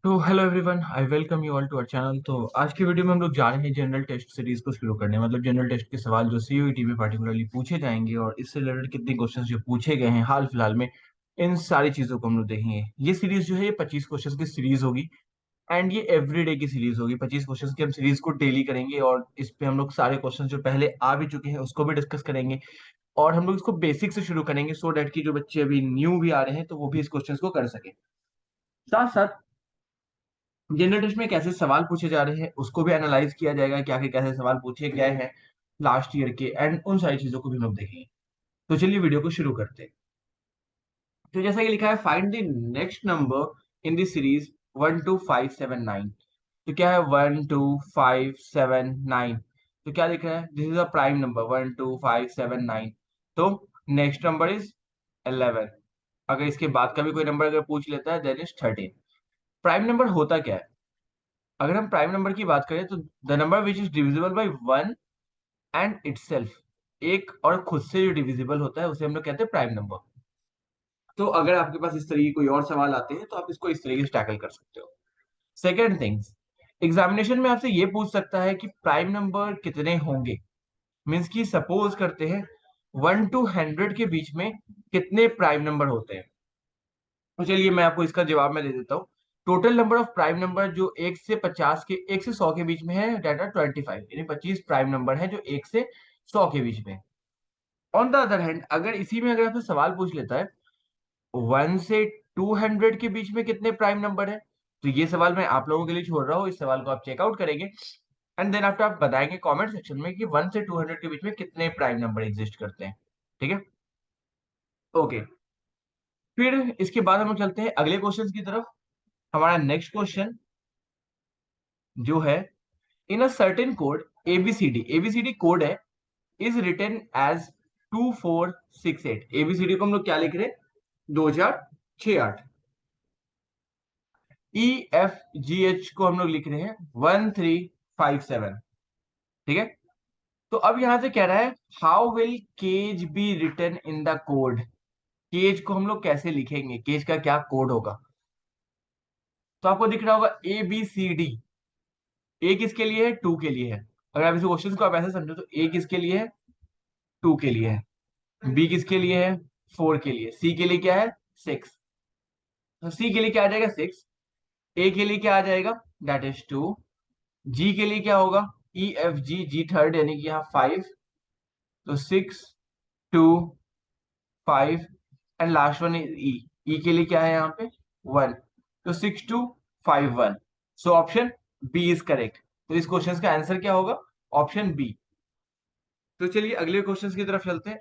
तो hello everyone, I welcome you all to our channel. तो आज की वीडियो में हम लोग जा रहे हैं जनरल टेस्ट सीरीज को शुरू करने। मतलब जनरल टेस्ट के सवाल जो सीयूईटी में पार्टिकुलरली पूछे जाएंगे और इससे रिलेटेड कितने क्वेश्चंस जो पूछे गए हैं हाल फिलहाल में, इन सारी चीजों को हम लोग देखेंगे। ये सीरीज जो है ये 25 क्वेश्चन की सीरीज होगी एंड ये एवरीडे की सीरीज होगी। 25 क्वेश्चन की हम सीरीज को डेली करेंगे और इस पे हम लोग सारे क्वेश्चन जो पहले आ भी चुके हैं उसको भी डिस्कस करेंगे। और हम लोग इसको बेसिक से शुरू करेंगे सो डैट कि जो बच्चे अभी न्यू भी आ रहे हैं तो वो भी इस क्वेश्चन को कर सके। साथ साथ जनरल टेस्ट में कैसे सवाल पूछे जा रहे हैं उसको भी एनालाइज किया जाएगा कि आखिर कैसे सवाल पूछे गए हैं लास्ट ईयर के, एंड उन सारी चीजों को भी हम लोग देखेंगे। तो चलिए वीडियो को शुरू करते हैं। तो जैसा कि लिखा है, find the next number in the series 12579। तो क्या है 12579? तो क्या लिख रहा है, this is a prime number 12579। तो नेक्स्ट नंबर इज 11। अगर इसके बाद का भी कोई नंबर अगर पूछ लेता है देन इज 13। प्राइम नंबर होता क्या है? अगर हम प्राइम नंबर की बात करें तो the number which is divisible by one and itself, एक और खुद से जो डिविजिबल होता है उसे हम लोग कहते हैं प्राइम नंबर। तो अगर आपके पास इस तरीके के कोई और सवाल आते हैं तो आप इसको इस तरीके से टैकल कर सकते हो। सेकेंड थिंग्स, एग्जामिनेशन में आपसे ये पूछ सकता है कि प्राइम नंबर कितने होंगे। मीन्स की सपोज करते हैं 1 to 100 के बीच में कितने प्राइम नंबर होते हैं। तो चलिए मैं आपको इसका जवाब मैं दे देता हूँ। Total number of prime number जो 1 से 100 के बीच में है डेट आर 25, यानी 25 प्राइम नंबर है जो 1 से 100 के बीच में। ऑन द अदर हैंड अगर इसी में अगर आपसे सवाल पूछ लेता है 1 से 200 के बीच में कितने प्राइम नंबर है, तो ये सवाल मैं आप लोगों के लिए छोड़ रहा हूँ। इस सवाल को आप चेकआउट करेंगे एंड देन आफ्टर आप बताएंगे कमेंट सेक्शन में कि 1 से 200 के बीच में कितने प्राइम नंबर एग्जिस्ट करते हैं। ठीक है, ओके। फिर इसके बाद हम लोग चलते हैं अगले क्वेश्चन की तरफ। हमारा नेक्स्ट क्वेश्चन जो है, in a certain code ABCD, ABCD code है, इज रिटन एज 2468। एबीसीडी को हम लोग क्या लिख रहे हैं, 2068। ई एफ जी एच को हम लोग लिख रहे हैं 1357। ठीक है, तो अब यहां से कह रहा है how will cage be written in the code. Cage को हम लोग कैसे लिखेंगे, केज का क्या कोड होगा। तो आपको दिख रहा होगा ए बी सी डी। ए किसके लिए है, टू के लिए है। अगर आप इस क्वेश्चन को आप ऐसे समझो तो ए किसके लिए है, टू के लिए है। बी किसके लिए है, फोर के लिए। सी के लिए क्या है, सिक्स। तो सी के लिए क्या आ जाएगा, सिक्स। ए के लिए क्या आ जाएगा, दैट इज टू। जी के लिए क्या होगा, ई एफ जी, जी थर्ड यानी कि यहाँ फाइव। तो six, two, five, and last one is E. E के लिए क्या है यहाँ पे, वन। तो 6251। So option B is correct. तो इस क्वेश्चन का आंसर क्या होगा, ऑप्शन बी। तो चलिए अगले क्वेश्चन की तरफ चलते हैं।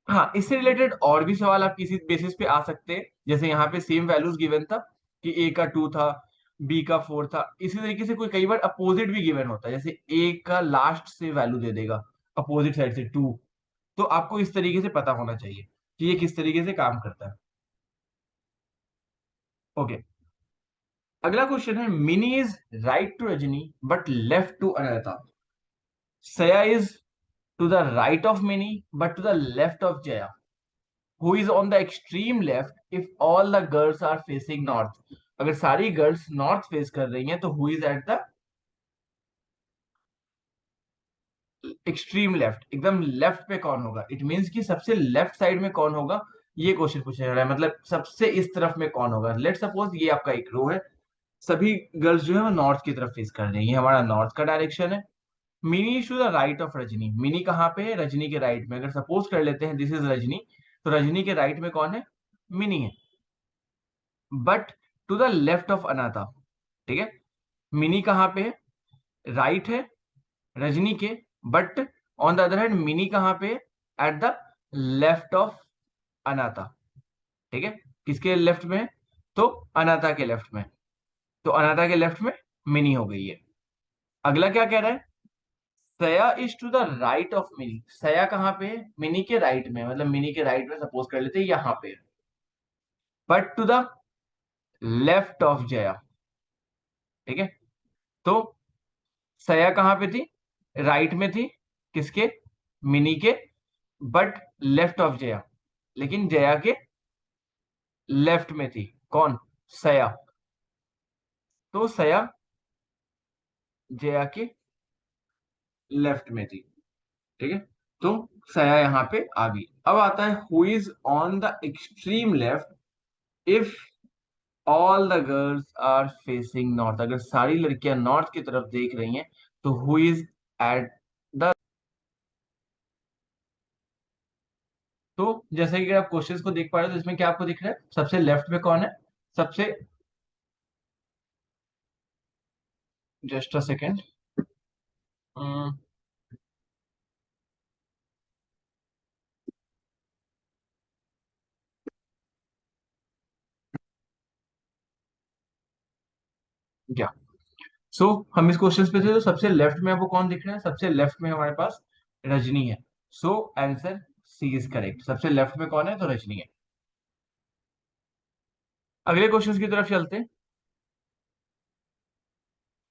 हाँ, इससे रिलेटेड और भी सवाल आप किसी बेसिस पे आ सकते हैं। जैसे यहाँ पे सेम वैल्यूज गिवन था कि ए का टू था, बी का फोर था। इसी तरीके से कोई कई बार अपोजिट भी गिवन होता है, जैसे ए का लास्ट से वैल्यू दे देगा अपोजिट साइड से टू। तो आपको इस तरीके से पता होना चाहिए कि ये किस तरीके से काम करता है। ओके, अगला क्वेश्चन है, Mini is right to Rajni but left to अनता। सया is to the right of Mini but to the left of Jaya. Who is on the extreme left if all the girls are facing north. अगर सारी girls north face कर रही हैं तो who is at the extreme left, एकदम left पे कौन होगा। इट मीन्स कि सबसे लेफ्ट साइड में कौन होगा, ये क्वेश्चन पूछा जा रहा है। मतलब सबसे इस तरफ में कौन होगा। लेट सपोज ये आपका एक रो है, सभी गर्ल्स जो है वो नॉर्थ की तरफ फेस कर रही है, ये हमारा नॉर्थ का डायरेक्शन है। Mini is to the right of Rajni. Mini कहाँ पे है, रजनी के राइट में। अगर सपोज कर लेते हैं दिस इज रजनी, तो रजनी के राइट में कौन है, मिनी है। But to the left of अनाथा। ठीक है, मिनी कहाँ पे है, राइट है रजनी के। But on the other hand mini कहाँ पे है, एट द लेफ्ट ऑफ अनाथा। ठीक है, किसके लेफ्ट में है, तो अनाथा के लेफ्ट में। तो अनाथा के लेफ्ट में मिनी हो गई है। अगला क्या कह रहा है, Saya is to the right of Mini. Saya कहाँ पे है, मिनी के राइट में। मतलब मिनी के राइट में सपोज कर लेते हैं यहाँ पे। But to the left of Jaya. ठीक है, तो सया कहाँ पे थी, राइट में थी, किसके, मिनी के। बट लेफ्ट ऑफ जया, लेकिन जया के लेफ्ट में थी कौन, सया। तो सया जया के लेफ्ट में थी, ठीक है। तो सया यहाँ पे आ गई। अब आता है who is on the extreme left if all the girls are facing north. अगर सारी लड़कियां नॉर्थ की तरफ देख रही हैं तो हु इज एट द। तो जैसे कि आप क्वेश्चंस को देख पा रहे हो तो इसमें क्या आपको दिख रहा है, सबसे लेफ्ट में कौन है, सबसे, जस्ट अ सेकेंड, क्या। सो हम इस क्वेश्चन पे थे, तो सबसे लेफ्ट में आपको कौन दिख रहा है, सबसे लेफ्ट में हमारे पास रजनी है। So answer C is correct, सबसे लेफ्ट में कौन है तो रजनी है। अगले क्वेश्चन की तरफ चलते हैं।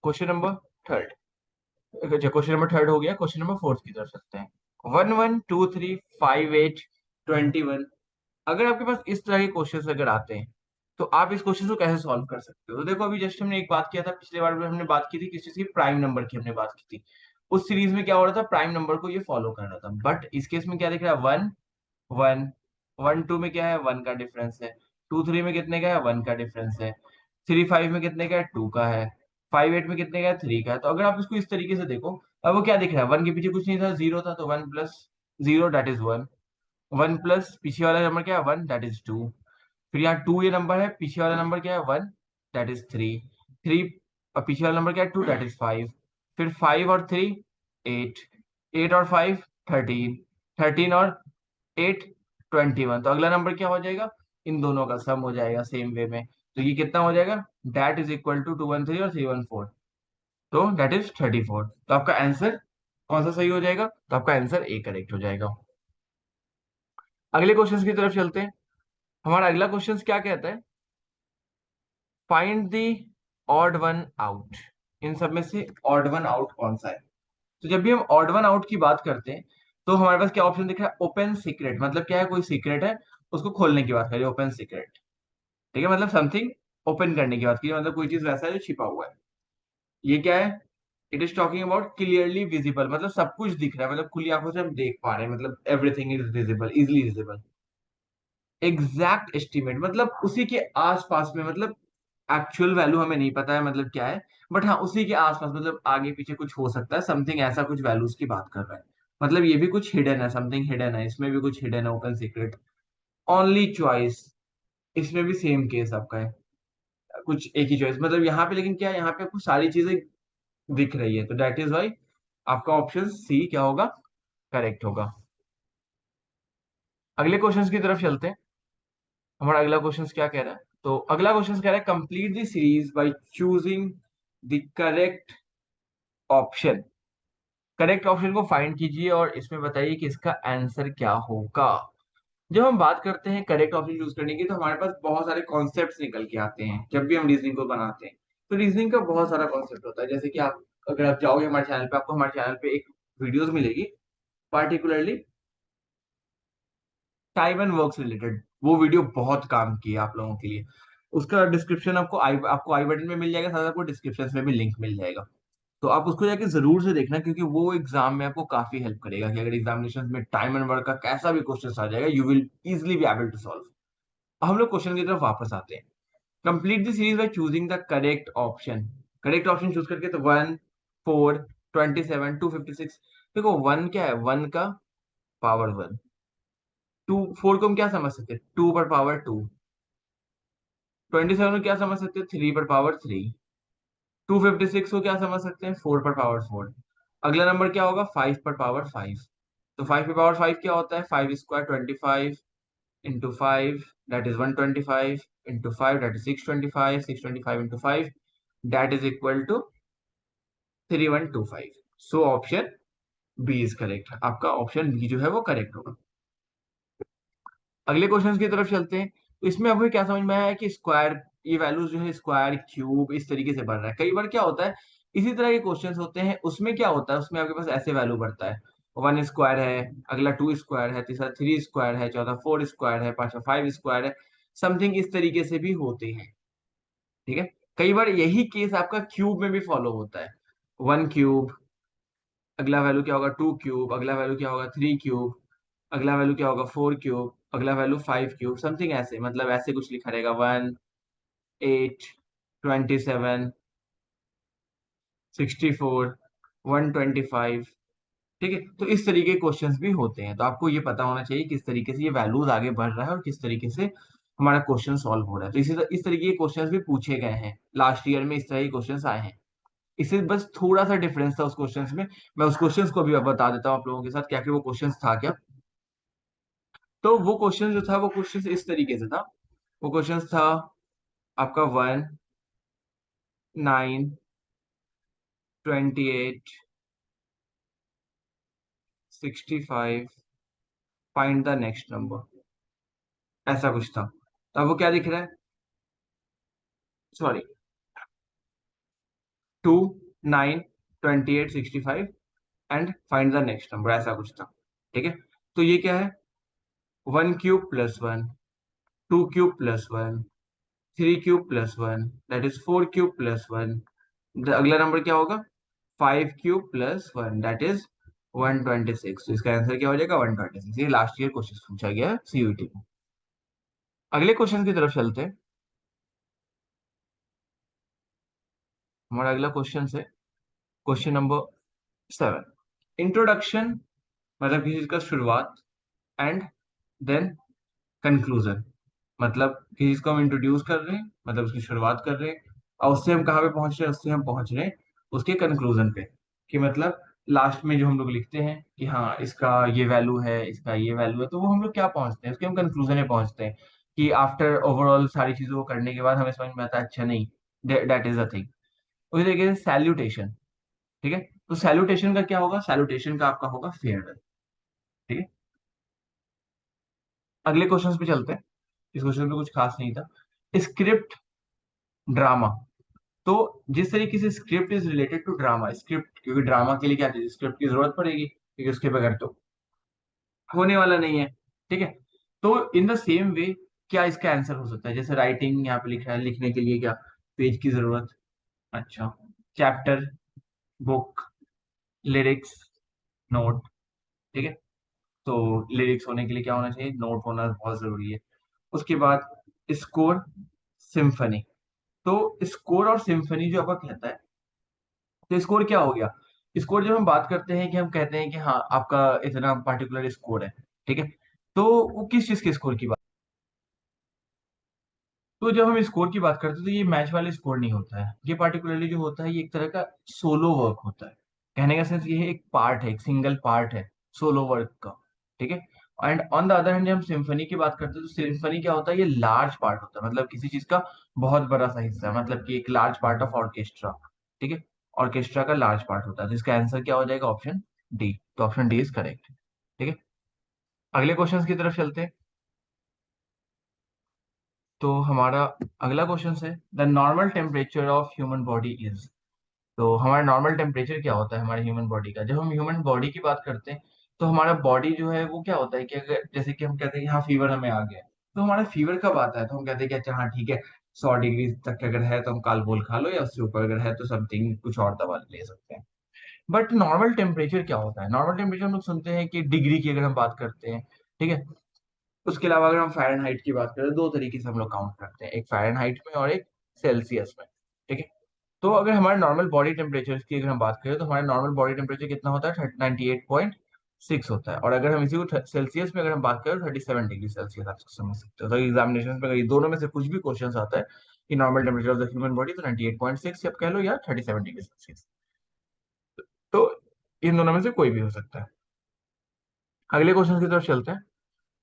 Question number third, question number third हो गया, क्वेश्चन नंबर फोर्थ की तरफ चलते हैं। 1 1 2 3 5 8 21। अगर आपके पास इस तरह के क्वेश्चंस अगर आते हैं तो आप इस क्वेश्चन को कैसे सॉल्व कर सकते हो। तो देखो, अभी जस्ट हमने एक बात किया था, पिछले बार में हमने बात की थी किस चीज की, प्राइम नंबर की हमने बात की थी। उस सीरीज में क्या हो रहा था, प्राइम नंबर को ये फॉलो कर रहा था। बट इस केस में क्या दिख रहा है, वन वन, 1 2 में क्या है, 1 का डिफरेंस है। 2 3 में कितने का है, 1 का डिफरेंस है। 3 5 में कितने का है, 2 का है। 5 8 में कितने का है, 3 का है। तो अगर आप इसको इस तरीके से देखो, अब वो क्या दिख रहा है, 1 के पीछे कुछ नहीं था, जीरो था, तो 1 + 0 दैट इज 1। 1 प्लस पीछे वाला नंबर क्या है, 1 दैट इज 2। फिर यहाँ 2 ये नंबर है, पीछे वाला नंबर क्या है, 1 दैट इज 3। 3 और पीछे वाला नंबर क्या है, 2 दैट इज 5। फिर 5 और 3 8, 8 और 5 13, 13 और 8 21। तो अगला नंबर क्या हो जाएगा, इन दोनों का सम हो जाएगा सेम वे में। तो ये कितना हो जाएगा, दैट इज इक्वल टू 213 और 314, तो दैट इज 34। तो आपका आंसर कौन सा सही हो जाएगा, तो आपका आंसर ए करेक्ट हो जाएगा। अगले क्वेश्चन की तरफ चलते हैं। हमारा अगला क्वेश्चन क्या कहता है, find the odd one out. इन सब में से ऑड वन आउट कौन सा है। तो जब भी हम ऑड वन आउट की बात करते हैं तो हमारे पास क्या ऑप्शन दिख रहा है, ओपन सीक्रेट। मतलब क्या है, कोई सीक्रेट है उसको खोलने की बात करिए, ओपन सीक्रेट। ठीक है, मतलब समथिंग ओपन करने की बात कीजिए, मतलब कोई चीज वैसा है जो छिपा हुआ है। ये क्या है, it is talking about clearly visible, मतलब सब कुछ दिख रहा है, मतलब खुली आंखों से हम देख पा रहे हैं, मतलब everything is visible, easily visible. Exact estimate, मतलब उसी के आसपास में, मतलब एक्चुअल वैल्यू हमें नहीं पता है मतलब क्या है, बट हाँ उसी के आसपास, मतलब आगे पीछे कुछ हो सकता है, समथिंग ऐसा कुछ वैल्यूज की बात कर रहा है। मतलब ये भी कुछ हिडन है, समथिंग हिडन है, इसमें भी कुछ हिडन है, ओपन सीक्रेट। ओनली चॉइस, इसमें भी सेम केस आपका है, कुछ एक ही चॉइस, मतलब यहाँ पे, लेकिन क्या है, यहाँ पे आपको सारी चीजें दिख रही है, तो दैट इज वाई आपका ऑप्शन सी क्या होगा, करेक्ट होगा। अगले क्वेश्चंस की तरफ चलते हैं। हमारा अगला क्वेश्चन क्या कह रहा है, तो अगला क्वेश्चन कह रहा है complete the series by choosing the correct option. Correct option को फाइंड कीजिए और इसमें बताइए कि इसका आंसर क्या होगा। जब हम बात करते हैं करेक्ट ऑप्शन चूज करने की, तो हमारे पास बहुत सारे कॉन्सेप्ट्स निकल के आते हैं जब भी हम रीजनिंग को बनाते हैं। तो रीजनिंग का बहुत सारा कॉन्सेप्ट होता है, जैसे कि आप अगर आप जाओगे हमारे चैनल पे, आपको हमारे चैनल पे एक वीडियोस मिलेगी, particularly time and work related. वो वीडियो बहुत काम की है आप लोगों के लिए। उसका डिस्क्रिप्शन आपको आई बटन में मिल जाएगा, साथ आपको डिस्क्रिप्शन में भी लिंक मिल जाएगा। तो आप उसको जाके जरूर से देखना, क्योंकि वो एग्जाम में आपको काफी हेल्प करेगा, कि अगर एग्जामिनेशन में टाइम एंड वर्क का कैसा भी क्वेश्चन आ जाएगा, you will easily be able to solve. हम लोग क्वेश्चन की तरफ वापस आते हैं। Complete the series by choosing the correct option. Correct option choose करके, तो 1 4 27 256। देखो 1 क्या है, 1 का पावर 1। 4 को हम क्या समझ सकते हैं, 2 पर पावर 2। 27 को क्या समझ सकते हैं, 3 पर पावर 3। 256 को क्या समझ सकते हैं, 4 पर पावर 4। अगला नंबर क्या होगा, 5 पर पावर 5। तो 5 पर पावर 5 क्या होता है, 5 square 25 into 5 that is 125 into 5 that is 625, 625 into 5 that is equal to 3125। So option B is correct, आपका ऑप्शन बी जो है वो करेक्ट होगा। अगले क्वेश्चन की तरफ चलते हैं। तो इसमें आपको क्या समझ में आया है कि स्क्वायर, ये वैल्यूज जो है स्क्वायर क्यूब इस तरीके से बढ़ रहा है। कई बार क्या होता है, इसी तरह के क्वेश्चंस होते हैं, उसमें क्या होता है, उसमें आपके पास ऐसे वैल्यू बढ़ता है, 1 स्क्वायर है, अगला 2 स्क्वायर है, तीसरा 3 स्क्वायर है, चौथा 4 स्क्वायर है, पांचवा 5 स्क्वायर है, समथिंग इस तरीके से भी होते हैं। ठीक है, कई बार यही केस आपका क्यूब में भी फॉलो होता है। 1 क्यूब, अगला वैल्यू क्या होगा 2 क्यूब, अगला वैल्यू क्या होगा 3 क्यूब, अगला वैल्यू क्या होगा 4 क्यूब, अगला वैल्यू 5 क्यूब, समथिंग ऐसे, मतलब ऐसे कुछ लिखा रहेगा 1, 8, 27, 64, 125। ठीक है, तो इस तरीके के क्वेश्चंस भी होते हैं, तो आपको ये पता होना चाहिए किस तरीके से ये वैल्यूज आगे बढ़ रहा है और किस तरीके से हमारा क्वेश्चन सॉल्व हो रहा है। तो इस तरीके के क्वेश्चंस भी पूछे गए हैं लास्ट ईयर में, इस तरह के क्वेश्चंस आए हैं। इससे बस थोड़ा सा डिफरेंस था उस क्वेश्चंस में। मैं उस क्वेश्चंस को भी अब बता देता हूँ आप लोगों के साथ, क्या क्या वो क्वेश्चंस था क्या। तो वो क्वेश्चन जो था वो क्वेश्चन इस तरीके से था। वो क्वेश्चन था आपका 1, 9, 28, 65, फाइंड द नेक्स्ट नंबर, ऐसा कुछ था। तो अब वो क्या दिख रहा है, sorry, 2, 9, 28, 65 and find the next number, ऐसा कुछ था। ठीक है, तो ये क्या है, 1 cube plus 1, 2 cube plus 1, 3 cube plus 1, that is 4 cube plus 1। अगला नंबर क्या होगा, 5 क्यूब प्लस 1, दैट इज 126। तो इसका आंसर क्या हो जाएगा 126। ये लास्ट ईयर क्वेश्चन पूछा गया सीयूईटी में। अगले क्वेश्चन की तरफ चलते हैं। हमारा अगला क्वेश्चन है क्वेश्चन नंबर 7। इंट्रोडक्शन मतलब किसी चीज का शुरुआत, एंड देन कंक्लूजन, मतलब किसी चीज को हम इंट्रोड्यूस कर रहे हैं, मतलब उसकी शुरुआत कर रहे हैं, और उससे हम कहाँ पे पहुंच रहे हैं, उससे हम पहुंच रहे हैं उसके कंक्लूजन पे, कि मतलब लास्ट में जो हम लोग लिखते हैं कि हाँ इसका ये वैल्यू है, इसका ये वैल्यू है, तो वो हम लोग क्या पहुंचते हैं, उसके हम कंक्लूजन में पहुंचते हैं, कि आफ्टर ओवरऑल सारी चीजों को करने के बाद हमें समझ में आता है अच्छा नहीं, दैट इज द थिंग। उसी तरीके से सैल्यूटेशन। ठीक है, तो सैल्यूटेशन का क्या होगा, सैल्यूटेशन का आपका होगा फेयरवेल। ठीक है, अगले क्वेश्चन पे चलते हैं। इस क्वेश्चन में कुछ खास नहीं था। Script, drama. तो जिस तरीके से script is related to drama, script, क्योंकि ड्रामा के लिए क्या चाहिए, स्क्रिप्ट की जरूरत पड़ेगी, क्योंकि उसके बगैर तो होने वाला नहीं है। ठीक है, तो इन द सेम वे क्या इसका आंसर हो सकता है, जैसे राइटिंग यहाँ पे लिखा है, लिखने के लिए क्या पेज की जरूरत, अच्छा, चैप्टर, बुक, लिरिक्स, नोट। ठीक है, तो लिरिक्स होने के लिए क्या होना चाहिए, नोट होना बहुत जरूरी है। उसके बाद स्कोर, सिम्फनी। तो स्कोर और सिम्फनी जो आपका कहता है, तो स्कोर क्या हो गया, स्कोर जब हम बात करते हैं कि हम कहते हैं कि हाँ आपका इतना पर्टिकुलर स्कोर है। ठीक है, तो वो किस चीज के स्कोर की बात, तो जब हम स्कोर की बात करते हैं तो ये मैच वाले स्कोर नहीं होता है, ये पार्टिकुलरली जो होता है ये एक तरह का सोलो वर्क होता है। कहने का सेंस ये है, एक पार्ट है, एक सिंगल पार्ट है सोलो वर्क का। ठीक है, and on the other hand जब हम सिम्फनी की बात करते हैं तो सिम्फनी क्या होता है, ये लार्ज पार्ट होता है, मतलब किसी चीज का बहुत बड़ा सा हिस्सा, मतलब कि एक लार्ज पार्ट ऑफ ऑर्केस्ट्रा। ठीक है, ऑर्केस्ट्रा का लार्ज पार्ट होता है, जिसका आंसर क्या हो जाएगा, ऑप्शन डी। तो ऑप्शन डी इज करेक्ट। ठीक है, अगले क्वेश्चन की तरफ चलते हैं। तो हमारा अगला क्वेश्चन है, the normal temperature of human body is. तो हमारा नॉर्मल टेम्परेचर क्या होता है हमारे ह्यूमन बॉडी का, जब हम ह्यूमन बॉडी की बात करते हैं तो हमारा बॉडी जो है वो क्या होता है कि अगर जैसे कि हम कहते हैं कि हाँ फीवर हमें आ गया है, तो हमारा फीवर कब आता है, तो हम कहते हैं कि अच्छा हाँ ठीक है, 100 डिग्री तक अगर है तो हम कालबोल खा लो, या उससे ऊपर अगर है तो समथिंग कुछ और दवा ले सकते हैं। बट नॉर्मल टेम्परेचर क्या होता है, नॉर्मल टेम्परेचर हम लोग सुनते हैं कि डिग्री की अगर हम बात करते हैं। ठीक है, उसके अलावा अगर हम फ़ारेनहाइट की बात करें, दो तरीके से हम लोग काउंट करते हैं, एक फ़ारेनहाइट में और एक सेल्सियस में। ठीक है, तो अगर हमारे नॉर्मल बॉडी टेम्परेचर की अगर हम बात करें तो हमारा नॉर्मल बॉडी टेम्परेचर कितना होता है, 98.6 होता है, और अगर हम इसी को सेल्सियस में अगर हम बात करें तो 37 डिग्री सेल्सियस, आप समझ सकते हो। तो एग्जामिनेशन में अगर ये दोनों में से कुछ भी क्वेश्चन आता है कि normal temperature of the human body, तो 98.6 आप कह लो या 37 डिग्री सेल्सियस। तो इन दोनों में से कोई भी हो सकता है। अगले क्वेश्चन की तरफ चलते हैं।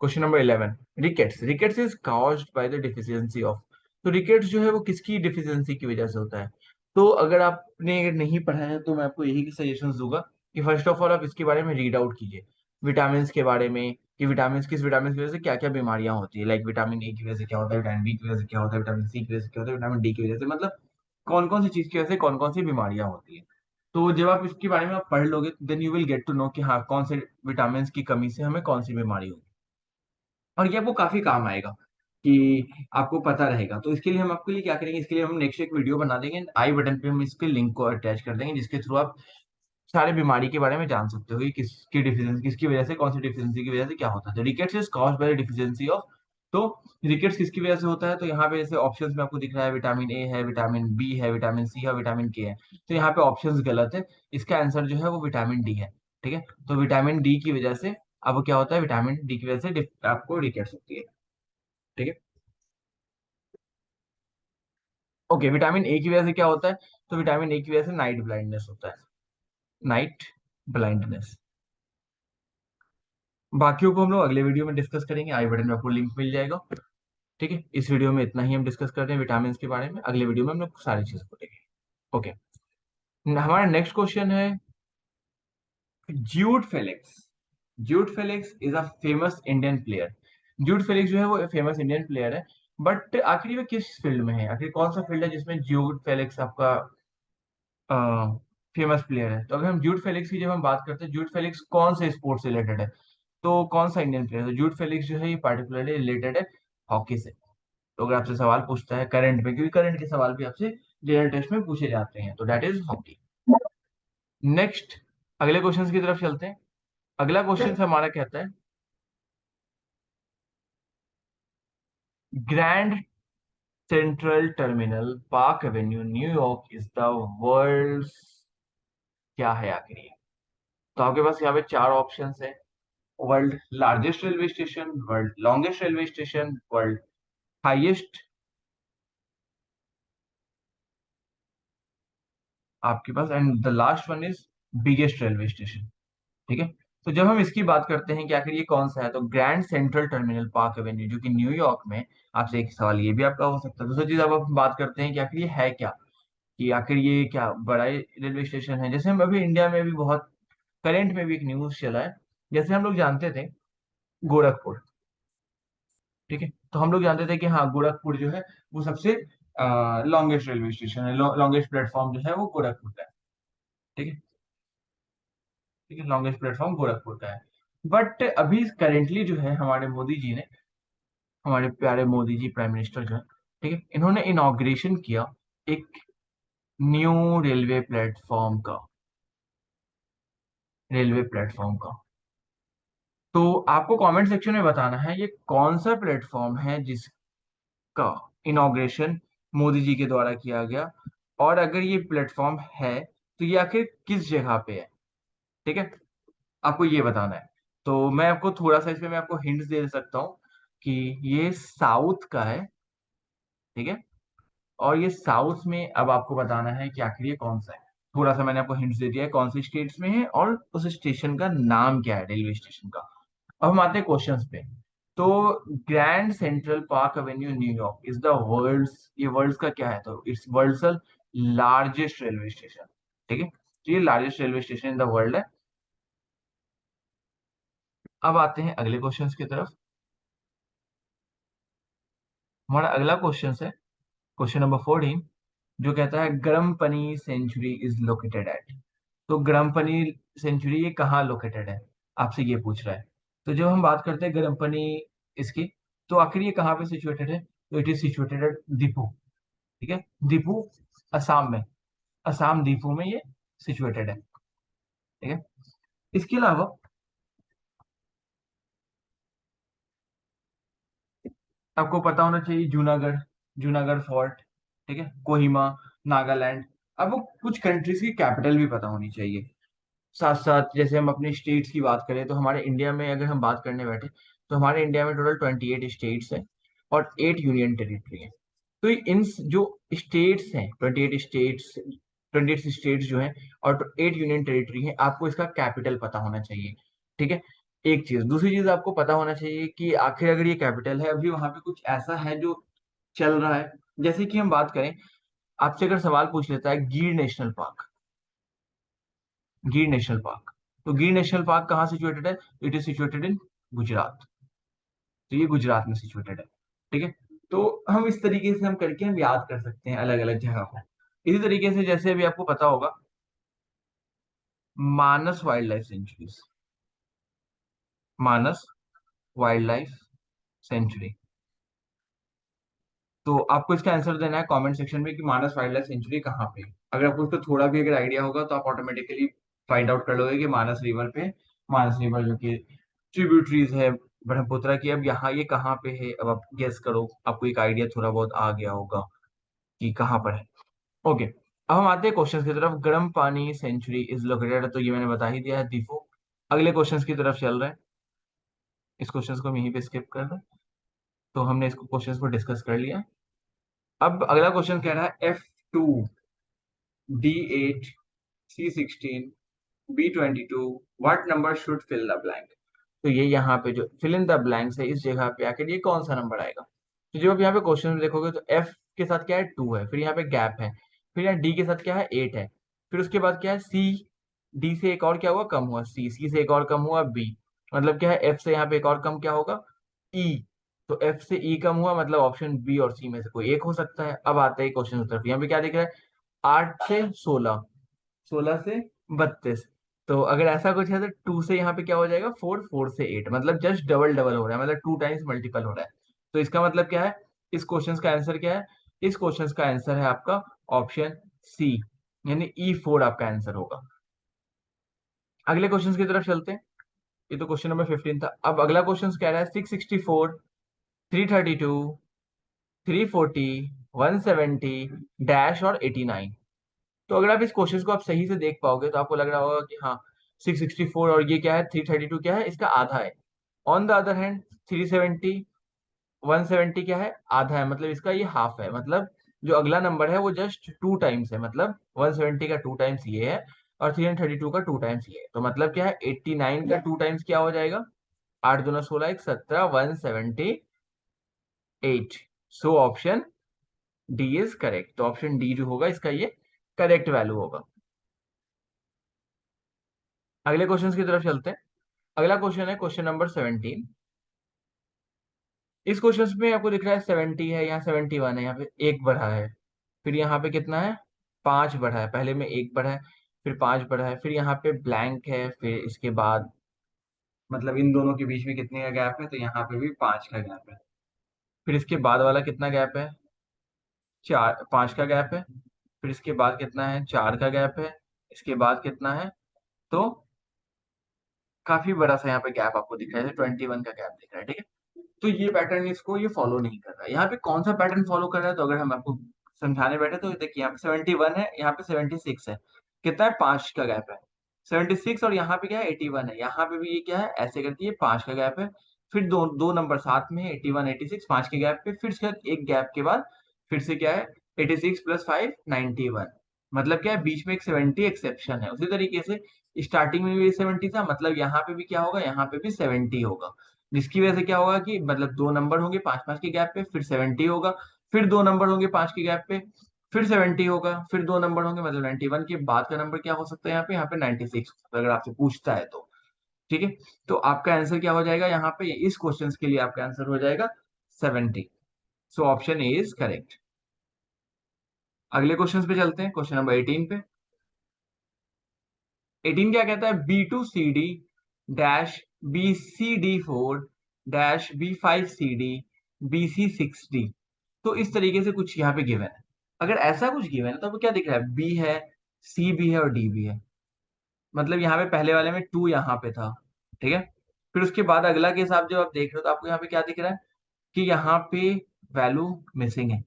Question number 11, rickets. Rickets is caused by the deficiency of. तो रिकेट्स जो है वो किसकी डिफिशियंसी की वजह से होता है। तो अगर आपने अगर नहीं पढ़ा है तो मैं आपको यही सजेशन दूंगा कि फर्स्ट ऑफ ऑल आप इसके बारे में रीड आउट कीजिए, विटामिन के बारे में, कि विटामिन किस विटामिन की वजह से क्या क्या बीमारियां होती है, लाइक विटामिन ए की वजह से क्या होता है, विटामिन बी की वजह से क्या होता है, विटामिन सी की वजह से क्या होता है, विटामिन डी की वजह से, मतलब कौन कौन सी चीज की वजह से कौन कौन सी बीमारियां होती है। तो जब आप इसके बारे में आप पढ़ लोगे then you will get to know कि हाँ कौन से विटामिन की कमी से हमें कौन सी बीमारी होगी, और ये आपको काफी काम आएगा कि आपको पता रहेगा। तो इसके लिए हम आपके लिए क्या करेंगे, इसके लिए हम नेक्स्ट एक वीडियो बना देंगे, आई बटन पे हम इसके लिंक को अटैच कर देंगे, जिसके थ्रू आप सारे बीमारी के बारे में जान सकते हो कि किसकी डिफिशियंसी, किसकी वजह से, कौन सी डिफिशियंसी की वजह से क्या होता है। तो rickets is caused by deficiency of, तो रिकेट्स किसकी वजह से होता है, तो यहाँ पे जैसे ऑप्शंस में आपको दिख रहा है विटामिन ए है, विटामिन बी है, विटामिन सी है, विटामिन के है। तो यहाँ पे ऑप्शंस गलत है, इसका आंसर जो है वो विटामिन डी है। ठीक है, तो विटामिन डी की वजह से अब क्या होता है, विटामिन डी की वजह से आपको रिकेट्स होती है। ठीक है, ओके, विटामिन ए की वजह से क्या होता है, तो विटामिन ए की वजह से नाइट ब्लाइंडनेस होता है, नाइट ब्लाइंडनेस। बाकियों को हम लोग अगले वीडियो में डिस्कस करेंगे, आई बटन में आपको लिंक मिल जाएगा। ठीक है, इस वीडियो में इतना ही हम डिस्कस करते हैं विटामिन के बारे में, अगले वीडियो में हम लोग सारी चीजें पढ़ेंगे। ओके, हमारा नेक्स्ट क्वेश्चन है Jude Felix. Jude Felix is a famous Indian player. Jude Felix जो है वो फेमस इंडियन प्लेयर है, बट आखिर वो किस फील्ड में है, आखिर कौन सा फील्ड है जिसमें ज्यूड फेलिक्स आपका फेमस प्लेयर है। तो अगर हम जूड फेलिक्स की जब हम बात करते हैं, जूड फेलिक्स कौन से स्पोर्ट्स से रिलेटेड है, तो कौन सा इंडियन प्लेयर है, तो जूड फेलिक्स जो है ये पार्टिकुलरली रिलेटेड है हॉकी से। तो अगर आपसे सवाल पूछता है करंट में, क्योंकि करंट के सवाल भी आपसे रियल टेस्ट में पूछे जाते हैं, तो दैट इज हॉकी। नेक्स्ट, अगले क्वेश्चन की तरफ चलते हैं। अगला क्वेश्चन हमारा कहता है grand central terminal park Avenue New York is the world, क्या है आखिर ये। तो आपके पास यहाँ पे चार ऑप्शन है, world largest railway station, world longest railway station, world highest, आपके पास, and the last one is biggest railway station. ठीक है, तो जब हम इसकी बात करते हैं कि आखिर ये कौन सा है, तो grand central terminal park Avenue जो कि न्यूयॉर्क में, आपसे एक सवाल ये भी आपका हो सकता है। दूसरी चीज अब हम बात करते हैं कि आखिर ये है क्या, कि आखिर ये क्या बड़ा रेलवे स्टेशन है। जैसे हम अभी इंडिया में भी बहुत करंट में भी एक न्यूज चला है, जैसे हम लोग जानते थे गोरखपुर। ठीक है, तो हम लोग जानते थे कि हाँ गोरखपुर जो है वो सबसे लॉन्गेस्ट रेलवे स्टेशन है, लॉन्गेस्ट प्लेटफॉर्म जो है वो गोरखपुर का है। ठीक है, ठीक है, लॉन्गेस्ट प्लेटफॉर्म गोरखपुर का है। बट अभी करेंटली जो है हमारे मोदी जी ने, हमारे प्यारे मोदी जी प्राइम मिनिस्टर जो है, ठीक है, इन्होंने इनॉग्रेशन किया एक न्यू रेलवे प्लेटफॉर्म का, रेलवे प्लेटफॉर्म का। तो आपको कमेंट सेक्शन में बताना है ये कौन सा प्लेटफॉर्म है जिसका इनॉग्रेशन मोदी जी के द्वारा किया गया, और अगर ये प्लेटफॉर्म है तो ये आखिर किस जगह पे है। ठीक है, आपको ये बताना है। तो मैं आपको थोड़ा सा इसमें मैं आपको हिंट्स दे सकता हूँ कि ये साउथ का है। ठीक है, और ये साउथ में, अब आपको बताना है कि आखिर ये कौन सा है। थोड़ा सा मैंने आपको हिंट्स दे दिया है कौन सी स्टेट्स में है और उस स्टेशन का नाम क्या है, रेलवे स्टेशन का। अब हम आते हैं क्वेश्चंस पे। तो grand central park Avenue New York is the world's, ये वर्ल्ड्स का क्या है, तो it's world's largest railway station. ठीक है, तो ये largest railway station in the world है। अब आते हैं अगले क्वेश्चंस की तरफ। हमारा अगला क्वेश्चन है क्वेश्चन नंबर 14, जो कहता है ग्रम्पनी सेंचुरी इज लोकेटेड एट। तो ग्रम्पनी सेंचुरी ये कहाँ लोकेटेड है, आपसे ये पूछ रहा है। तो जब हम बात करते हैं ग्रम्पनी इसकी, तो आखिर ये कहाँ पे सिचुएटेड है, तो it is situated at Deepu. ठीक है, दीपू असम में, असम दीपू में ये सिचुएटेड है। ठीक है, इसके अलावा आपको पता होना चाहिए जूनागढ़, जूनागढ़ फोर्ट। ठीक है, कोहिमा, नागालैंड। अब वो कुछ कंट्रीज की कैपिटल भी पता होनी चाहिए। साथ साथ जैसे हम अपने स्टेट्स की बात करें, तो हमारे इंडिया में अगर हम बात करने बैठे, तो हमारे इंडिया में टोटल 28 स्टेट्स हैं और 8 यूनियन टेरिटरी हैं। तो इन जो स्टेट्स हैं, 28 स्टेट्स, 28 स्टेट्स जो हैं और 8 यूनियन टेरिटरी हैं, आपको इसका कैपिटल पता होना चाहिए। ठीक है, एक चीज, दूसरी चीज आपको पता होना चाहिए कि आखिर अगर ये कैपिटल है, अभी वहां पे कुछ ऐसा है जो चल रहा है। जैसे कि हम बात करें, आपसे अगर सवाल पूछ लेता है गिर नेशनल पार्क, गिर नेशनल पार्क, तो गिर नेशनल पार्क कहाँ सिचुएटेड है, it is situated in Gujarat. तो ये गुजरात में सिचुएटेड है। ठीक है, तो हम इस तरीके से हम करके हम याद कर सकते हैं अलग अलग जगह को। इसी तरीके से जैसे अभी आपको पता होगा मानस वाइल्ड लाइफ सेंचुरीज, मानस वाइल्ड लाइफ सेंचुरी, तो आपको इसका आंसर देना है कमेंट सेक्शन में कि मानस वाइल्ड लाइफ सेंचुरी कहाँ पे है। अगर आपको इसका थोड़ा भी अगर आइडिया होगा तो आप ऑटोमेटिकली फाइंड आउट कर लोगे कि मानस रिवर पे, मानस रिवर जो कि ट्रिब्यूटरीज है ब्रह्मपुत्र की, अब यहाँ ये कहाँ पे है, अब आप गेस करो, आपको एक आइडिया थोड़ा बहुत आ गया होगा कि कहाँ पर है। ओके, अब हम आते हैं क्वेश्चन की तरफ। गर्म पानी सेंचुरी इज लोकेटेड, तो ये मैंने बता ही दिया है दीपू। अगले क्वेश्चन की तरफ चल रहे हैं। इस क्वेश्चन को हम यहीं पे स्किप कर रहे हैं। तो हमने इसको क्वेश्चन को डिस्कस कर लिया। अब अगला क्वेश्चन कह रहा है F2D8 C16 B22 what number should fill the blank. तो ये यहाँ पे जो फिल इन द ब्लैंक्स है, इस जगह पे आकर ये कौन सा नंबर आएगा। तो जब आप यहाँ पे क्वेश्चन में देखोगे तो F के साथ क्या है 2 है, फिर यहाँ पे गैप है, फिर यहाँ D के साथ क्या है 8 है, फिर उसके बाद क्या है C, D से एक और क्या हुआ कम हुआ C से एक और कम हुआ B, मतलब क्या है F से यहाँ पे एक और कम क्या होगा E। तो F से E कम हुआ, मतलब ऑप्शन B और C में से कोई एक हो सकता है। अब आते हैं क्वेश्चन की तरफ। यहाँ पे क्या दिख रहा है 8 से 16, 16 से 32। तो अगर ऐसा कुछ है तो 2 से यहाँ पे क्या हो जाएगा 4, 4 से 8, मतलब जस्ट डबल डबल हो रहा है, मतलब 2 टाइम्स मल्टीपल हो रहा है। तो इसका मतलब क्या है, इस क्वेश्चन का आंसर क्या है, इस क्वेश्चन का आंसर है आपका ऑप्शन सी, यानी E4 आपका आंसर होगा। अगले क्वेश्चन की तरफ चलते हैं। ये तो क्वेश्चन नंबर 15 था। अब अगला क्वेश्चन कह रहा है 664, 332, 340, 170 डैश और 89। तो अगर आप इस क्वेश्चन को आप सही से देख पाओगे तो आपको लग रहा होगा कि हाँ 664 और ये क्या है 332 क्या है, इसका आधा है। ऑन द अदर हैंड 370, 170 क्या है आधा है, मतलब इसका ये हाफ है, मतलब जो अगला नंबर है वो जस्ट 2 टाइम्स है, मतलब 170 का 2 टाइम्स ये है और 332 का 2 टाइम्स ये है। तो मतलब क्या है 89 का 2 टाइम्स क्या हो जाएगा, 8 दूना 16, 1 17, 178। So option D is correct. तो ऑप्शन डी जो होगा इसका ये करेक्ट वैल्यू होगा। अगले क्वेश्चन की तरफ चलते हैं। अगला क्वेश्चन है क्वेश्चन नंबर 17। इस क्वेश्चन में आपको दिख रहा है 70 है, यहाँ 71 है, यहाँ पे एक बढ़ा है, फिर यहाँ पे कितना है 5 बढ़ा है, पहले में एक बढ़ा है, फिर 5 बढ़ा है, फिर यहाँ पे ब्लैंक है, फिर इसके बाद मतलब इन दोनों के बीच में कितने का गैप है, तो यहाँ पे भी 5 का गैप है, फिर इसके बाद वाला कितना गैप है 4, 5 का गैप है, फिर इसके बाद कितना है 4 का गैप है, इसके बाद कितना है, तो काफी बड़ा सा यहाँ पे गैप आपको दिख रहा है, 21 का गैप दिख रहा है, ठीक है। तो ये पैटर्न इसको ये फॉलो नहीं कर रहा है। यहाँ पे कौन सा पैटर्न फॉलो कर रहा है, तो अगर हम आपको समझाने बैठे तो देखिए यहाँ पे 71 है, यहाँ पे 76 है, कितना है 5 का गैप है, 76 और यहाँ पे क्या है 81 है, यहाँ पे भी ये क्या है ऐसे करके ये 5 का गैप है, फिर दो दो नंबर साथ में है 81, 86 5 के गैप पे, फिर इसके बाद एक गैप के बाद फिर से क्या है 86 प्लस 5 91, मतलब क्या है बीच में एक 70 एक्सेप्शन है। उसी तरीके से स्टार्टिंग में भी 70 था, मतलब यहाँ पे भी क्या होगा यहाँ पे भी 70 होगा, जिसकी वजह से क्या होगा कि मतलब दो नंबर होंगे 5-5 के गैप पे, फिर 70 होगा, फिर दो नंबर होंगे 5 के गैप पे, फिर 70 होगा, फिर दो नंबर होंगे, मतलब 91 के बाद का नंबर क्या हो सकता है यहाँ पे 96 हो सकता है, अगर आपसे पूछता है तो। ठीक है, तो आपका आंसर क्या हो जाएगा यहाँ पे, इस क्वेश्चन के लिए आपका आंसर हो जाएगा 70। So option A is correct. अगले क्वेश्चन पे चलते हैं, क्वेश्चन नंबर 18 पे। 18 क्या कहता है B2CD dash BCD4 dash B5CD BC6D। तो इस तरीके से कुछ यहाँ पे गिवन है। अगर ऐसा कुछ गिवन है तो आपको क्या दिख रहा है बी है, सी भी है और डी भी है, मतलब यहाँ पे पहले वाले में 2 यहाँ पे था, ठीक है। फिर उसके बाद अगला केस आप जब आप देख रहे हो तो आपको यहाँ पे क्या दिख रहा है कि यहाँ पे वैल्यू मिसिंग है,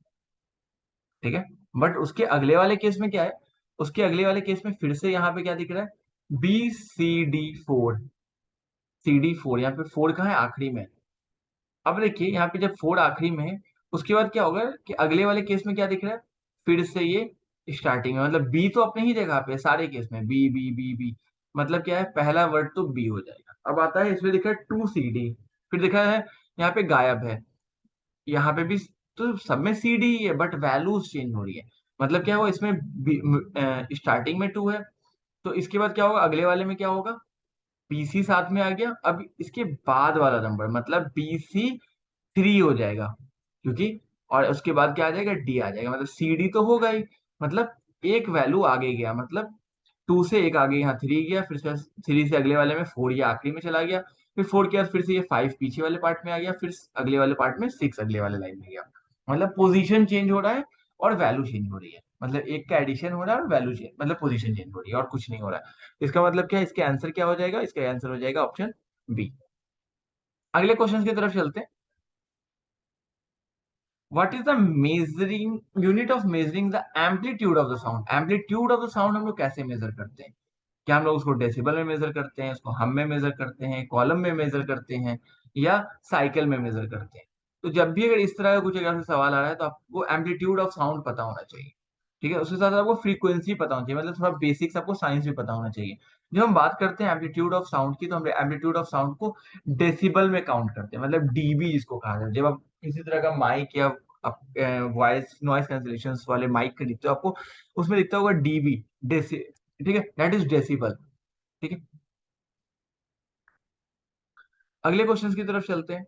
ठीक है। बट उसके अगले वाले केस में क्या है, उसके अगले वाले केस में फिर से यहाँ पे क्या दिख रहा है BCD4, CD4, यहाँ पे 4 कहाँ है आखिरी में। अब देखिए यहाँ पे जब 4 आखिरी में है उसके बाद क्या होगा कि अगले वाले केस में क्या दिख रहा है फिर से ये स्टार्टिंग में, मतलब बी तो अपने ही जगह पे है, सारे केस में बी बी बी बी, मतलब क्या है पहला वर्ड तो बी हो जाएगा। अब आता है इसमें दिखा है 2CD, फिर दिखा है यहाँ पे गायब है, यहाँ पे भी, तो सब में CD ही है बट वैल्यूज चेंज हो रही है, मतलब क्या हुआ इसमें स्टार्टिंग में 2 है, तो इसके बाद क्या होगा अगले वाले में क्या होगा BC साथ में आ गया, अब इसके बाद वाला नंबर मतलब BC3 हो जाएगा, क्योंकि और उसके बाद क्या आ जाएगा डी आ जाएगा, मतलब CD तो होगा ही, मतलब एक वैल्यू आगे गया, मतलब 2 से एक आगे यहाँ 3 गया, फिर 3 से अगले वाले में 4 ये आखिरी में चला गया, फिर 4 के बाद फिर से ये 5 पीछे वाले पार्ट में आ गया, फिर अगले वाले पार्ट में 6 अगले वाले लाइन में गया। मतलब पोजीशन चेंज हो रहा है और वैल्यू चेंज हो रही है, मतलब एक का एडिशन हो रहा है और वैल्यू चेंज, मतलब पोजीशन चेंज हो रही है और कुछ नहीं हो रहा है। इसका मतलब क्या है, इसका आंसर क्या हो जाएगा, इसका आंसर हो जाएगा ऑप्शन बी। अगले क्वेश्चन की तरफ चलते हैं। What is the measuring unit of measuring the amplitude of the sound? Amplitude of the sound हम लोग कैसे मेजर करते हैं? क्या हम लोग उसको डेसिबल में मेजर करते हैं, उसको हम में मेजर करते हैं, कॉलम में मेजर करते हैं, या साइकिल में मेजर करते हैं? तो जब भी अगर इस तरह का कुछ अगर आपसे सवाल आ रहा है तो आपको एम्पलीट्यूड ऑफ साउंड पता होना चाहिए। ठीक है, उसके साथ आपको फ्रीक्वेंसी पता होना चाहिए, मतलब थोड़ा बेसिक्स आपको साइंस भी पता होना चाहिए। जब हम बात करते हैं एम्पलीट्यूड ऑफ साउंड की, तो हम एम्पलीट्यूड ऑफ साउंड को डेसिबल में काउंट करते हैं, मतलब डीबी जिसको कहा जाता है। जब आप किसी तरह का माइक या वॉइस नॉइस कैंसिलेशन वाले माइक खरीदते हो, आपको उसमें लिखता होगा डीबी, डेसी, ठीक है, दैट इज डेसिबल। ठीक है, अगले क्वेश्चन की तरफ चलते हैं।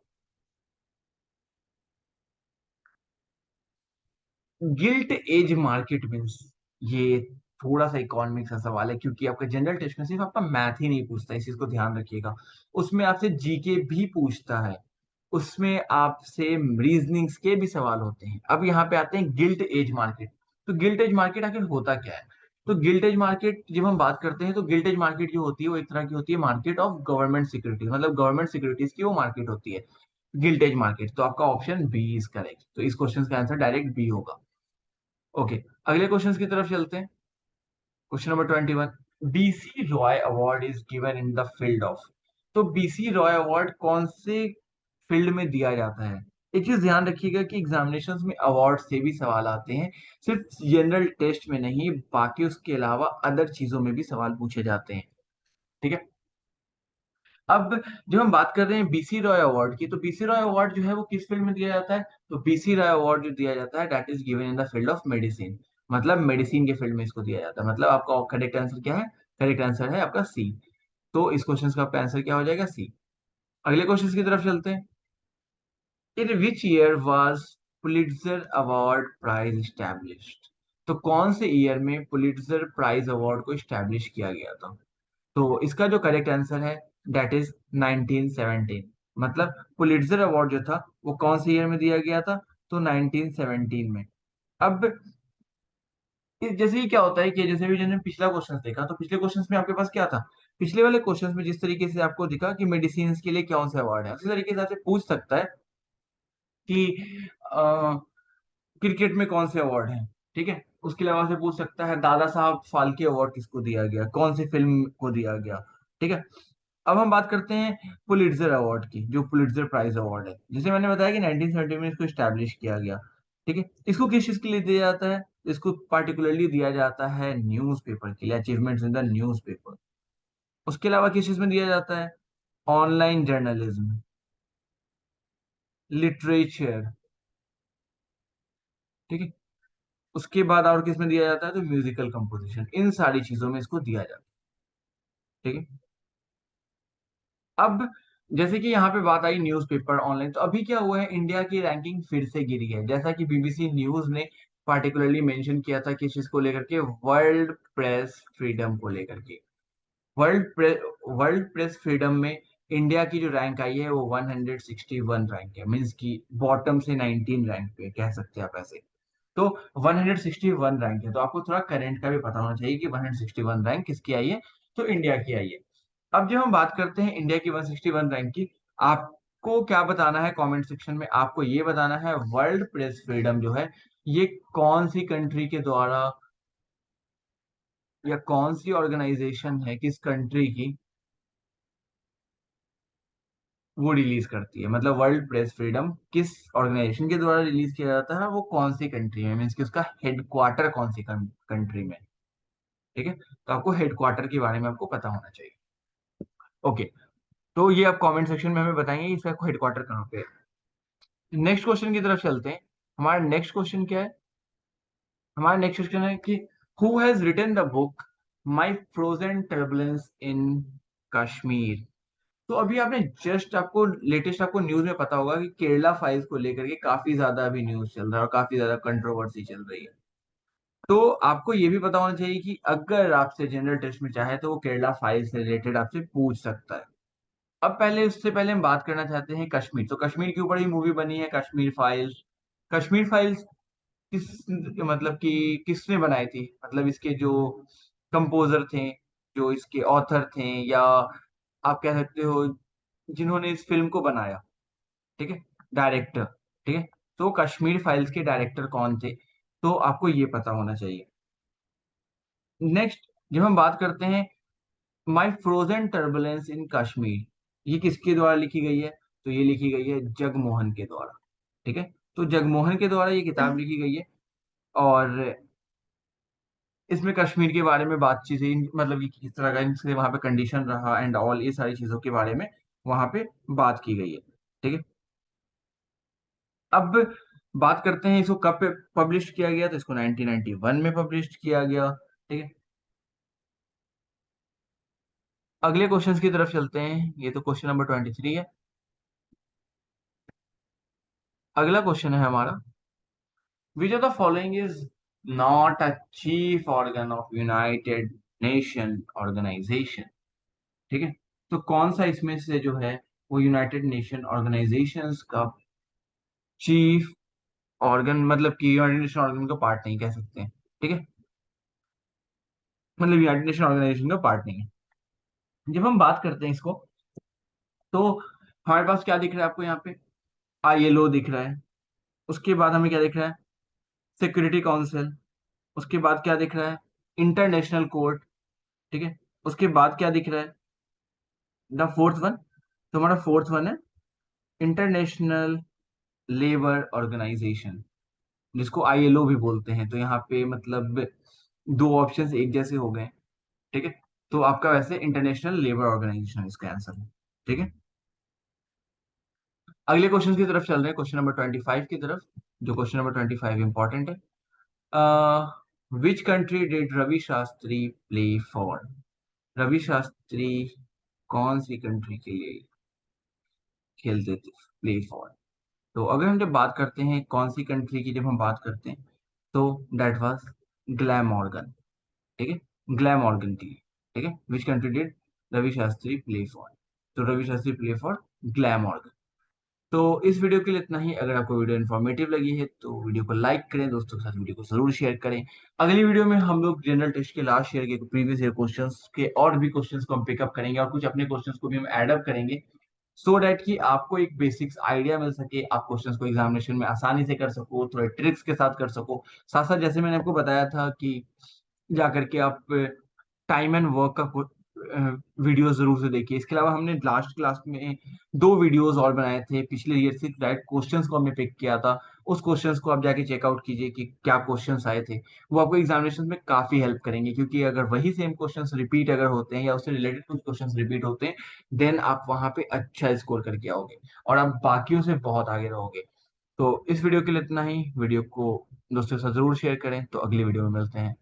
गिल्ट एज मार्केट मीन्स, ये थोड़ा सा इकोनॉमिक्स का सवाल है, क्योंकि आपका जनरल टेस्ट में सिर्फ आपका मैथ ही नहीं पूछता, इस चीज को ध्यान रखिएगा। उसमें आपसे जीके भी पूछता है, उसमें आपसे रीजनिंग्स के भी सवाल होते हैं। अब यहाँ पे आते हैं गिल्ट एज मार्केट। तो गिल्ट एज मार्केट आखिर होता क्या है? तो गिल्ट एज मार्केट जब हम बात करते हैं, तो गिल्ट एज मार्केट जो होती है वो एक तरह की होती है मार्केट ऑफ गवर्नमेंट सिक्योरिटीज, मतलब गवर्नमेंट सिक्योरिटीज की वो मार्केट होती है, गिल्ट एज मार्केट। तो आपका ऑप्शन बी इज करेक्ट, तो इस क्वेश्चन का आंसर डायरेक्ट बी होगा। ओके, अगले क्वेश्चन की तरफ चलते हैं। Question number 21, BC Roy award is given in the field of. तो बीसी रॉय अवार्ड कौन से फील्ड में दिया जाता है? एक चीज ध्यान रखिएगा कि एग्जामिनेशंस में अवार्ड से भी सवाल आते हैं, सिर्फ जनरल टेस्ट में नहीं, बाकी उसके अलावा अदर चीजों में भी सवाल पूछे जाते हैं। ठीक है, अब जब हम बात कर रहे हैं बीसी रॉय अवार्ड की, तो बीसी रॉय अवार्ड जो है वो किस फील्ड में दिया जाता है? तो बीसी रॉय अवार्ड जो दिया जाता है that is given in the field of medicine, मतलब मेडिसिन के फील्ड में इसको दिया जाता है। मतलब आपका करेक्ट आंसर क्या है? करेक्ट आंसर है आपका सी। तो इस क्वेश्चन का आपका आंसर क्या हो जाएगा? सी। अगले क्वेश्चन की तरफ चलते हैं। In which year was Pulitzer award prize established? तो कौन से ईयर में पुलिट्जर प्राइज अवार्ड को एस्टैब्लिश किया गया था? तो इसका जो करेक्ट आंसर है दैट इज 1917। मतलब पुलिट्जर अवार्ड जो था वो कौन से ईयर में दिया गया था? तो 1917 में। अब जैसे ही क्या होता है कि जैसे भी मैंने पिछला क्वेश्चन देखा, तो पिछले क्वेश्चन में आपके पास क्या था? पिछले वाले क्वेश्चन में जिस तरीके से आपको दिखा कि मेडिसिन के लिए कौन से अवार्ड है, उसी तरीके से आपसे पूछ सकता है कि क्रिकेट में कौन से अवार्ड हैं। ठीक है, उसके अलावा से पूछ सकता है दादा साहब फाल्के अवार्ड किसको दिया गया, कौन सी फिल्म को दिया गया। ठीक है, अब हम बात करते हैं पुलिट्जर अवार्ड की, जो पुलिट्जर प्राइज अवार्ड है, जिसे मैंने बताया कि 1970 में इसको स्टैब्लिश किया गया। ठीक है, इसको किस चीज के लिए दिया जाता है? इसको पार्टिकुलरली दिया जाता है न्यूज़पेपर के लिए, अचीवमेंट्स इन द न्यूज़पेपर। उसके अलावा किस चीज में दिया जाता है? Online journalism, literature. ठीक है, उसके बाद और किस में दिया जाता है? तो म्यूजिकल कंपोजिशन, इन सारी चीजों में इसको दिया जाता है। ठीक है, अब जैसे कि यहाँ पे बात आई न्यूज़पेपर ऑनलाइन, तो अभी क्या हुआ है, इंडिया की रैंकिंग फिर से गिरी है, जैसा कि बीबीसी न्यूज ने पार्टिकुलरली मेंशन किया था किस चीज को लेकर के, वर्ल्ड प्रेस फ्रीडम को लेकर के। वर्ल्ड प्रेस फ्रीडम में इंडिया की जो रैंक आई है वो 161 रैंक है, मीन्स की बॉटम से 19 रैंक पे कह सकते हैं आप ऐसे। तो 161 रैंक है, तो आपको थोड़ा करंट का भी पता होना चाहिए कि 161 रैंक किसकी आई है, तो इंडिया की आई है। अब जब हम बात करते हैं इंडिया की 161 रैंक की, आपको क्या बताना है कमेंट सेक्शन में? आपको ये बताना है वर्ल्ड प्रेस फ्रीडम जो है ये कौन सी कंट्री के द्वारा या कौन सी ऑर्गेनाइजेशन है, किस कंट्री की वो रिलीज करती है, मतलब वर्ल्ड प्रेस फ्रीडम किस ऑर्गेनाइजेशन के द्वारा रिलीज किया जाता है, वो कौन सी कंट्री में, मीन्स कि उसका हेडक्वार्टर कौन सी कंट्री में। ठीक है, तो आपको हेडक्वार्टर के बारे में आपको पता होना चाहिए। ओके, तो ये आप कमेंट सेक्शन में हमें बताएंगे इसका हेडक्वार्टर कहाँ पे है। नेक्स्ट क्वेश्चन की तरफ चलते हैं। हमारा नेक्स्ट क्वेश्चन क्या है? हमारा नेक्स्ट क्वेश्चन है कि who has written the book My Frozen Turbulence in Kashmir? तो अभी आपने जस्ट आपको लेटेस्ट आपको न्यूज में पता होगा कि केरला फाइल्स को लेकर के काफी ज्यादा अभी न्यूज चल रहा है और काफी ज्यादा कंट्रोवर्सी चल रही है। तो आपको ये भी पता होना चाहिए कि अगर आपसे जनरल टेस्ट में चाहे तो वो केरला फाइल से रिलेटेड आपसे पूछ सकता है। अब पहले उससे पहले हम बात करना चाहते हैं कश्मीर, तो कश्मीर के ऊपर ही मूवी बनी है कश्मीर फाइल्स। कश्मीर फाइल्स किस मतलब कि किसने बनाई थी, मतलब इसके जो कंपोजर थे, जो इसके ऑथर थे, या आप कह सकते हो जिन्होंने इस फिल्म को बनाया, ठीक है, डायरेक्टर, ठीक है। तो कश्मीर फाइल्स के डायरेक्टर कौन थे, तो आपको ये पता होना चाहिए। नेक्स्ट, जब हम बात करते हैं माई फ्रोजन टर्बुलेंस इन कश्मीर, ये किसके द्वारा लिखी गई है, तो ये लिखी गई है जगमोहन के द्वारा, ठीक है। तो जगमोहन के द्वारा ये किताब लिखी गई है, और इसमें कश्मीर के बारे में बातचीत है, मतलब कि किस तरह का इनसे वहां पे कंडीशन रहा एंड ऑल, ये सारी चीजों के बारे में वहां पे बात की गई है, ठीक है। अब बात करते हैं इसको कब पब्लिश किया गया, तो इसको 1991 में पब्लिश किया गया, ठीक है। अगले क्वेश्चंस की तरफ चलते हैं, ये तो क्वेश्चन नंबर 23 है। अगला क्वेश्चन है हमारा, which of the following is not a chief organ of United Nation organisation, ठीक है। तो कौन सा इसमें से जो है वो यूनाइटेड नेशन ऑर्गेनाइजेशंस का चीफ ऑर्गन, मतलब कि यूनाइटेड नेशन ऑर्गन का पार्ट नहीं कह सकते हैं, ठीक है, मतलब यूनाइटेड नेशन ऑर्गेनाइजेशन का पार्ट नहीं है। जब हम बात करते हैं इसको, तो हमारे पास क्या दिख रहा है आपको यहाँ पे, ILO दिख रहा है, उसके बाद हमें क्या दिख रहा है, सिक्योरिटी काउंसिल, उसके बाद क्या दिख रहा है, इंटरनेशनल कोर्ट, ठीक है, उसके बाद क्या दिख रहा है, द फोर्थ वन, तो हमारा फोर्थ वन है इंटरनेशनल लेबर ऑर्गेनाइजेशन, जिसको ILO भी बोलते हैं। तो यहाँ पे मतलब दो ऑप्शंस एक जैसे हो गए, ठीक है। तो आपका वैसे इंटरनेशनल लेबर ऑर्गेनाइजेशन इसका आंसर है, ठीक है। अगले क्वेश्चन की तरफ चल रहे हैं, क्वेश्चन नंबर 25 की तरफ। जो क्वेश्चन नंबर 25 इंपॉर्टेंट है, which country did Ravi Shastri play for, Ravi Shastri कौन सी कंट्री के लिए खेलते थे, प्ले फॉर। तो अगर हम जब बात करते हैं कौन सी कंट्री की, जब हम बात करते हैं, तो दैट वाज ग्लैमॉर्गन, ठीक है, ग्लैमॉर्गन की, ठीक है। Which country did Ravi Shastri play for, तो Ravi Shastri play for Glamorgan. तो इस वीडियो के लिए इतना ही। अगर आपको वीडियो इन्फॉर्मेटिव लगी है तो वीडियो को लाइक करें, दोस्तों के साथ वीडियो को जरूर शेयर करें। अगली वीडियो में हम लोग जनरल टेस्ट के लास्ट ईयर के प्रीवियस ईयर क्वेश्चंस के और भी क्वेश्चंस को हम पिकअप करेंगे, और कुछ अपने क्वेश्चंस को भी हम एड अप करेंगे, सो डैट कि आपको एक बेसिक्स आइडिया मिल सके, आप क्वेश्चंस को एग्जामिनेशन में आसानी से कर सको, थोड़े ट्रिक्स के साथ कर सको। साथ साथ जैसे मैंने आपको बताया था कि जा करके आप टाइम एंड वर्क का वीडियो जरूर से देखिए। इसके अलावा हमने लास्ट क्लास में दो वीडियोस और बनाए थे, पिछले ईयर से डायरेक्ट क्वेश्चंस को हमने पिक किया था। उस क्वेश्चंस को आप जाके चेकआउट कीजिए कि क्या क्वेश्चंस आए थे, वो आपको एग्जामिनेशन में काफी हेल्प करेंगे, क्योंकि अगर वही सेम क्वेश्चंस रिपीट अगर होते हैं या उससे रिलेटेड कुछ क्वेश्चंस रिपीट होते हैं, देन आप वहां पे अच्छा स्कोर करके आओगे और आप बाकियों से बहुत आगे रहोगे। तो इस वीडियो के लिए इतना ही। वीडियो को दोस्तों के साथ जरूर शेयर करें। तो अगली वीडियो में मिलते हैं।